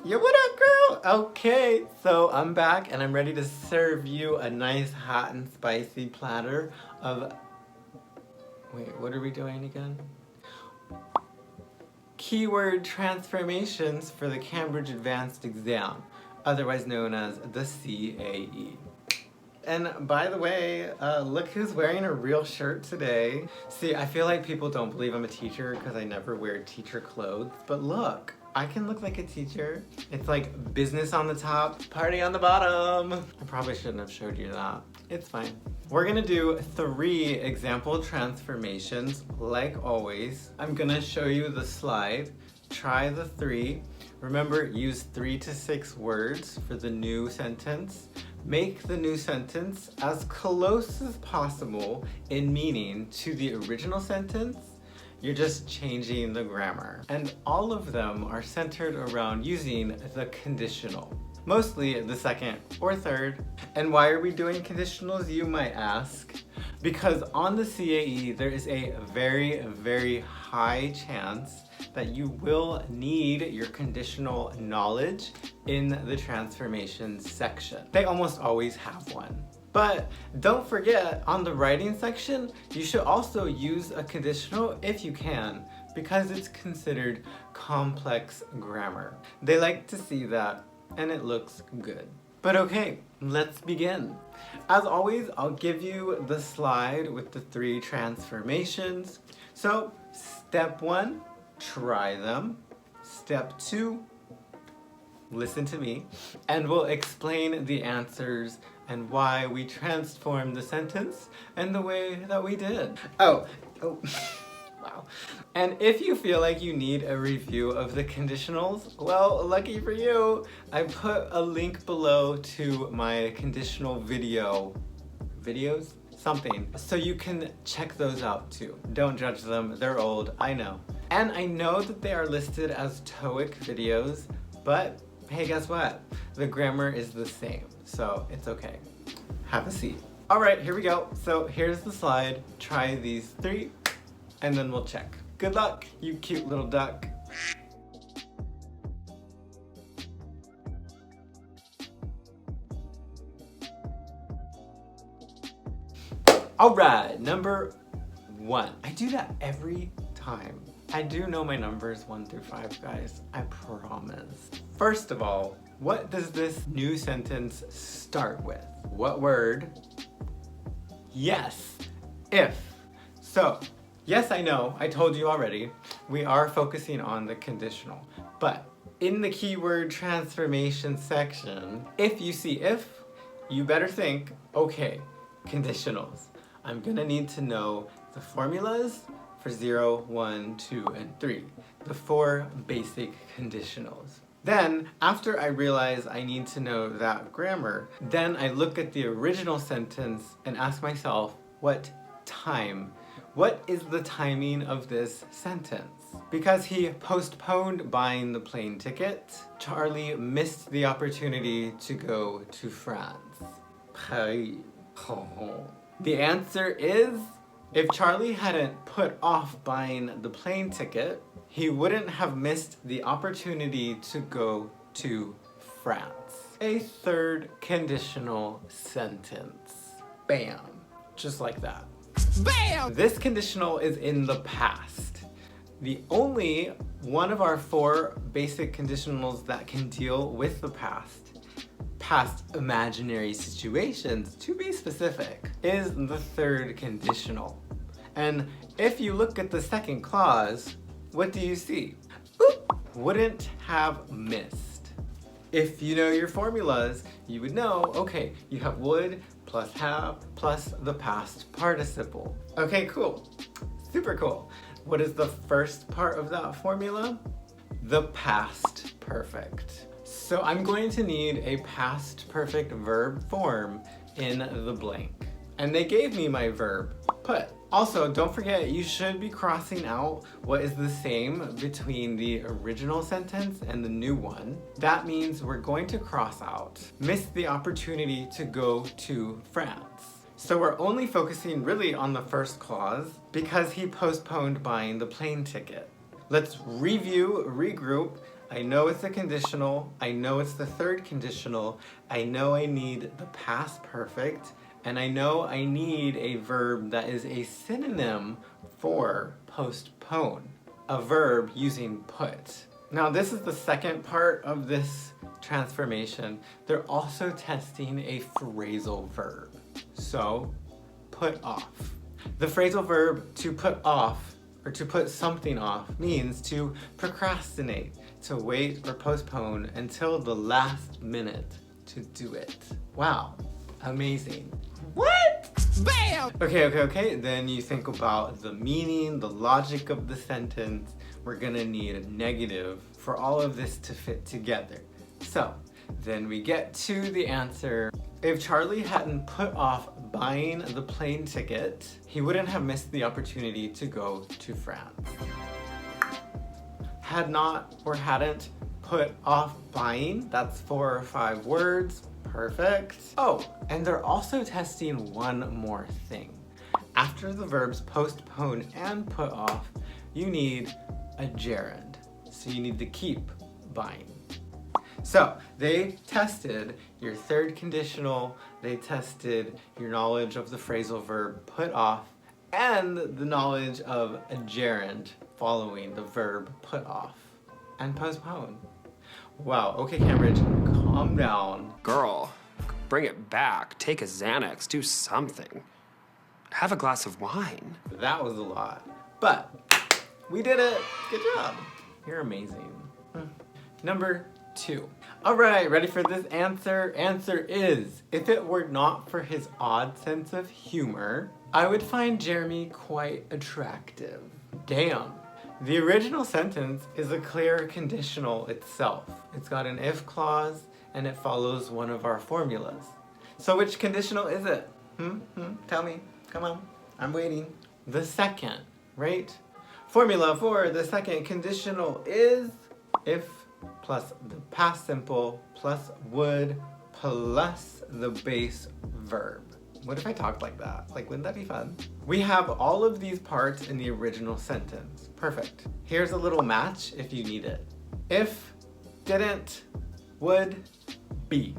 Yo, what up, girl? Okay, so I'm back and I'm ready to serve you a nice hot and spicy platter of... Wait, what are we doing again? Keyword transformations for the Cambridge Advanced Exam, otherwise known as the CAE. And by the way, look who's wearing a real shirt today. See, I feel like people don't believe I'm a teacher because I never wear teacher clothes, but look, I can look like a teacher. It's like business on the top, party on the bottom. I probably shouldn't have showed you that. It's fine. We're gonna do 3 example transformations, like always. I'm gonna show you the slide. Try the 3. Remember, use 3 to 6 words for the new sentence. Make the new sentence as close as possible in meaning to the original sentence. You're just changing the grammar. And all of them are centered around using the conditional. Mostly the second or third. And why are we doing conditionals, you might ask? Because on the CAE, there is a very, very high chance that you will need your conditional knowledge in the transformations section. They almost always have one. But don't forget, on the writing section, you should also use a conditional if you can, because it's considered complex grammar. They like to see that, and it looks good. But okay, let's begin. As always, I'll give you the slide with the 3 transformations. So, step 1, try them. Step 2, listen to me, and we'll explain the answers and why we transformed the sentence and the way that we did. Oh, wow. And if you feel like you need a review of the conditionals, well, lucky for you, I put a link below to my conditional videos? Something. So you can check those out too. Don't judge them, they're old, I know. And I know that they are listed as TOEIC videos, but hey, guess what? The grammar is the same, so it's okay. Have a seat. All right, here we go. So here's the slide. Try these 3, and then we'll check. Good luck, you cute little duck. All right, number 1. I do that every time. I do know my numbers 1 through 5, guys. I promise. First of all, what does this new sentence start with? What word? Yes, if. So, yes, I know, I told you already, we are focusing on the conditional. But in the keyword transformation section, if you see if, you better think, okay, conditionals. I'm gonna need to know the formulas for 0, 1, 2, and 3. The 4 basic conditionals. Then, after I realize I need to know that grammar, then I look at the original sentence and ask myself, what time? What is the timing of this sentence? Because he postponed buying the plane ticket, Charlie missed the opportunity to go to France. The answer is, if Charlie hadn't put off buying the plane ticket, he wouldn't have missed the opportunity to go to France. A 3rd conditional sentence. Bam. Just like that. Bam! This conditional is in the past. The only one of our 4 basic conditionals that can deal with the past imaginary situations, to be specific, is the 3rd conditional. And if you look at the 2nd clause, what do you see? Oop, wouldn't have missed. If you know your formulas, you would know, okay, you have would plus have plus the past participle. Okay, cool. Super cool. What is the first part of that formula? The past perfect. So I'm going to need a past perfect verb form in the blank. And they gave me my verb, put. Also, don't forget, you should be crossing out what is the same between the original sentence and the new one. That means we're going to cross out, missed the opportunity to go to France. So we're only focusing really on the first clause because he postponed buying the plane ticket. Let's review, regroup, I know it's a conditional. I know it's the third conditional. I know I need the past perfect. And I know I need a verb that is a synonym for postpone. A verb using put. Now this is the second part of this transformation. They're also testing a phrasal verb. So, put off. The phrasal verb to put off, or to put something off, means to procrastinate, to wait or postpone until the last minute to do it. Wow, amazing. What? Bam! Okay, then you think about the meaning, the logic of the sentence. We're gonna need a negative for all of this to fit together. So, then we get to the answer. If Charlie hadn't put off buying the plane ticket, he wouldn't have missed the opportunity to go to France. Had not or hadn't put off buying, that's 4 or 5 words. Perfect. Oh, and they're also testing one more thing. After the verbs postpone and put off, you need a gerund. So you need to keep buying. So they tested your third conditional, they tested your knowledge of the phrasal verb put off, and the knowledge of a gerund following the verb put off and postpone. Wow, okay Cambridge, calm down. Girl, bring it back. Take a Xanax, do something. Have a glass of wine. That was a lot, but we did it. Good job. You're amazing. Number 2. All right, ready for this answer? Answer is, if it were not for his odd sense of humor, I would find Jeremy quite attractive. Damn. The original sentence is a clear conditional itself. It's got an if clause and it follows one of our formulas. So which conditional is it? Tell me. Come on. I'm waiting. The second, right? Formula for the second conditional is if plus the past simple plus would plus the base verb. What if I talked like that? Like, wouldn't that be fun? We have all of these parts in the original sentence. Perfect. Here's a little match if you need it. If, didn't, would, be.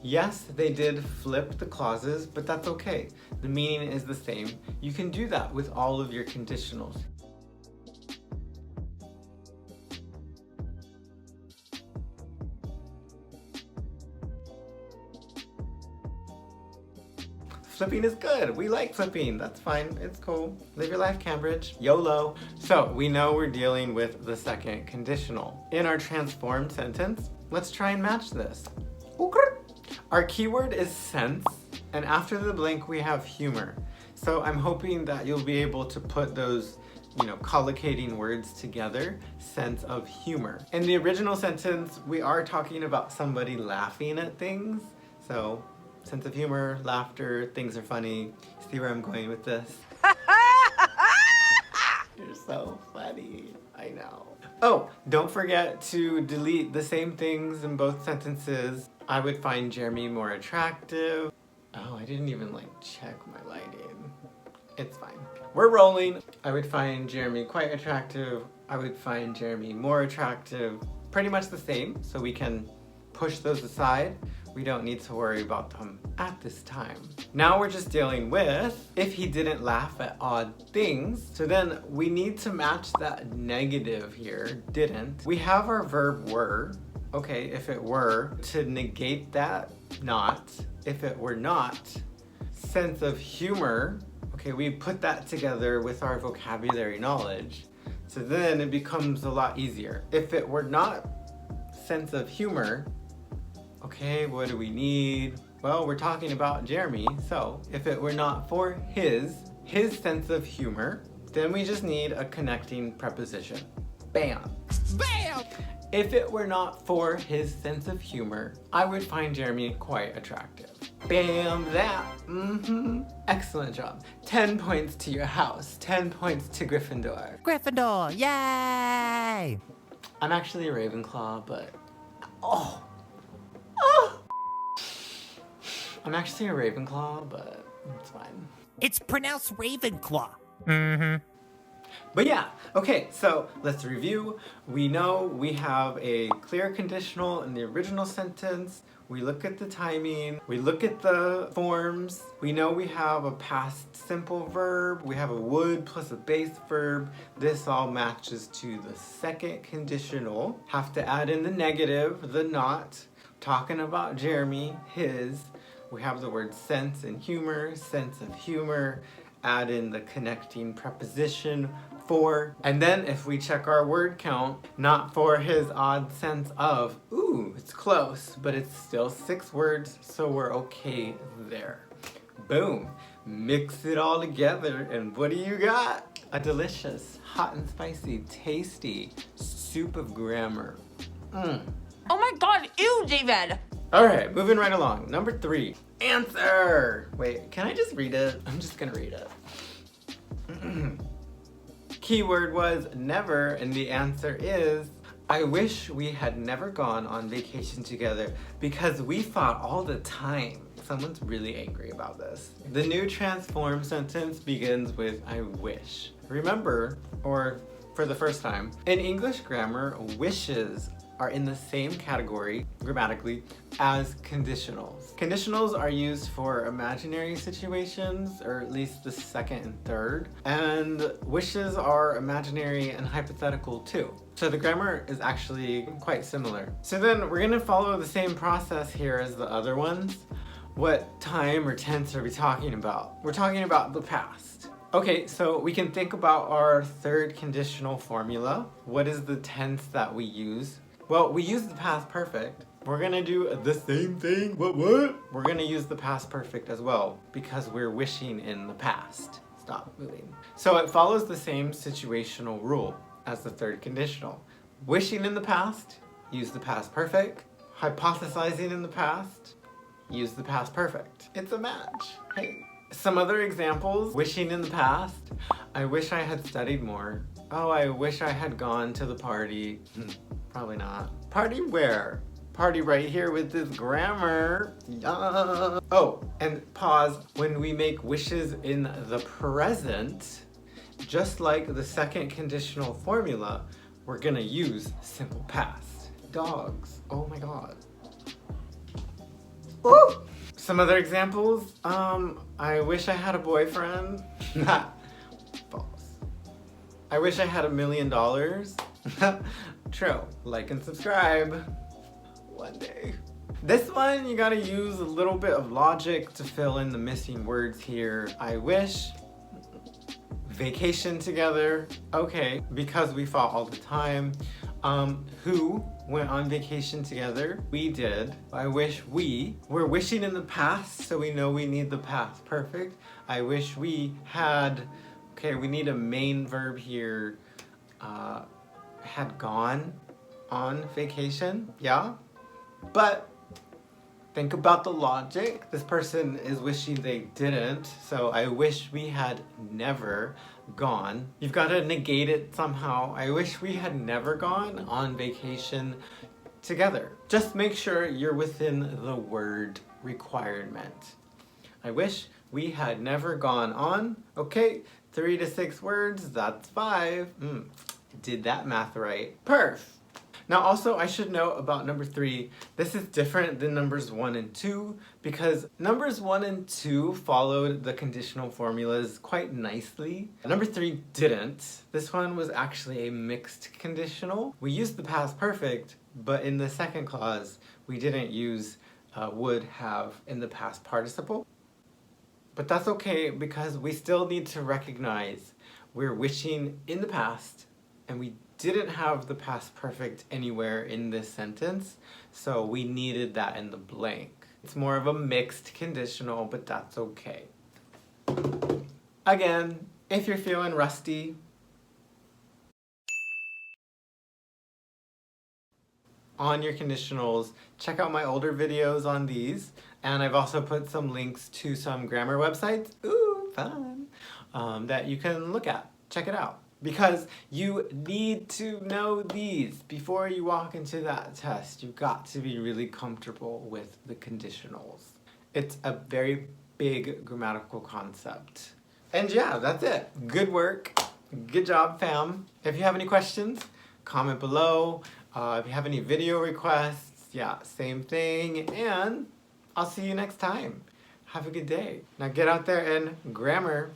Yes, they did flip the clauses, but that's okay. The meaning is the same. You can do that with all of your conditionals. Flipping is good. We like flipping. That's fine. It's cool. Live your life, Cambridge. YOLO. So we know we're dealing with the second conditional. In our transformed sentence, let's try and match this. Our keyword is sense, and after the blank we have humor. So I'm hoping that you'll be able to put those, collocating words together, sense of humor. In the original sentence, we are talking about somebody laughing at things. So sense of humor, laughter, things are funny. See where I'm going with this? You're so funny. I know. Oh, don't forget to delete the same things in both sentences. I would find Jeremy more attractive. Oh, I didn't even check my lighting. It's fine. We're rolling. I would find Jeremy quite attractive. I would find Jeremy more attractive. Pretty much the same, so we can push those aside. We don't need to worry about them at this time. Now we're just dealing with if he didn't laugh at odd things. So then we need to match that negative here, didn't. We have our verb were. Okay, if it were, to negate that, not. If it were not, sense of humor. Okay, we put that together with our vocabulary knowledge. So then it becomes a lot easier. If it were not sense of humor, okay, what do we need? Well, we're talking about Jeremy, so if it were not for his sense of humor, then we just need a connecting preposition. Bam! Bam! If it were not for his sense of humor, I would find Jeremy quite attractive. Bam, that. Excellent job. 10 points to your house. 10 points to Gryffindor. Gryffindor, yay! I'm actually a Ravenclaw, but... Oh! I'm actually a Ravenclaw, but it's fine. It's pronounced Ravenclaw. But yeah, okay, so let's review. We know we have a clear conditional in the original sentence. We look at the timing. We look at the forms. We know we have a past simple verb. We have a would plus a base verb. This all matches to the second conditional. Have to add in the negative, the not. Talking about Jeremy, his. We have the word sense and humor, sense of humor. Add in the connecting preposition for. And then if we check our word count, not for his odd sense of, ooh, it's close, but it's still 6 words, so we're okay there. Boom. Mix it all together, and what do you got? A delicious, hot and spicy, tasty soup of grammar. Oh my god, ew, David! Alright, moving right along. Number 3, answer! Wait, can I just read it? I'm just gonna read it. Keyword was never, and the answer is, I wish we had never gone on vacation together because we fought all the time. Someone's really angry about this. The new transform sentence begins with I wish. Remember, or for the first time, in English grammar, wishes are in the same category, grammatically, as conditionals. Conditionals are used for imaginary situations, or at least the second and third, and wishes are imaginary and hypothetical too. So the grammar is actually quite similar. So then we're gonna follow the same process here as the other ones. What time or tense are we talking about? We're talking about the past. Okay, so we can think about our third conditional formula. What is the tense that we use? Well, we use the past perfect. We're gonna do the same thing. What? We're gonna use the past perfect as well because we're wishing in the past. Stop moving. So it follows the same situational rule as the third conditional. Wishing in the past, use the past perfect. Hypothesizing in the past, use the past perfect. It's a match. Hey. Some other examples. Wishing in the past. I wish I had studied more. Oh, I wish I had gone to the party. Probably not. Party where? Party right here with this grammar. Oh, and pause. When we make wishes in the present, just like the second conditional formula, we're gonna use simple past. Dogs. Oh my god. Woo! Some other examples. I wish I had a boyfriend. False. I wish I had $1 million. True. Like and subscribe. One day. This one, you gotta use a little bit of logic to fill in the missing words here. I wish. Vacation together. Okay, because we fought all the time. Who went on vacation together? We did. I wish we. We're wishing in the past, so we know we need the past perfect. I wish we had. Okay, we need a main verb here. Had gone on vacation, yeah? But think about the logic. This person is wishing they didn't, so I wish we had never gone. You've got to negate it somehow. I wish we had never gone on vacation together. Just make sure you're within the word requirement. I wish we had never gone on. Okay, 3 to 6 words, that's 5. Did that math right. Perf. Now also I should note about number 3, this is different than numbers 1 and 2 because numbers 1 and 2 followed the conditional formulas quite nicely. Number 3 didn't. This one was actually a mixed conditional. We used the past perfect, but in the second clause we didn't use would have in the past participle. But that's okay because we still need to recognize we're wishing in the past and we didn't have the past perfect anywhere in this sentence, so we needed that in the blank. It's more of a mixed conditional, but that's okay. Again, if you're feeling rusty, on your conditionals, check out my older videos on these, and I've also put some links to some grammar websites, ooh, fun, that you can look at. Check it out. Because you need to know these before you walk into that test. You've got to be really comfortable with the conditionals. It's a very big grammatical concept. And yeah, that's it. Good work. Good job, fam. If you have any questions, comment below. If you have any video requests, yeah, same thing. And I'll see you next time. Have a good day. Now get out there and grammar.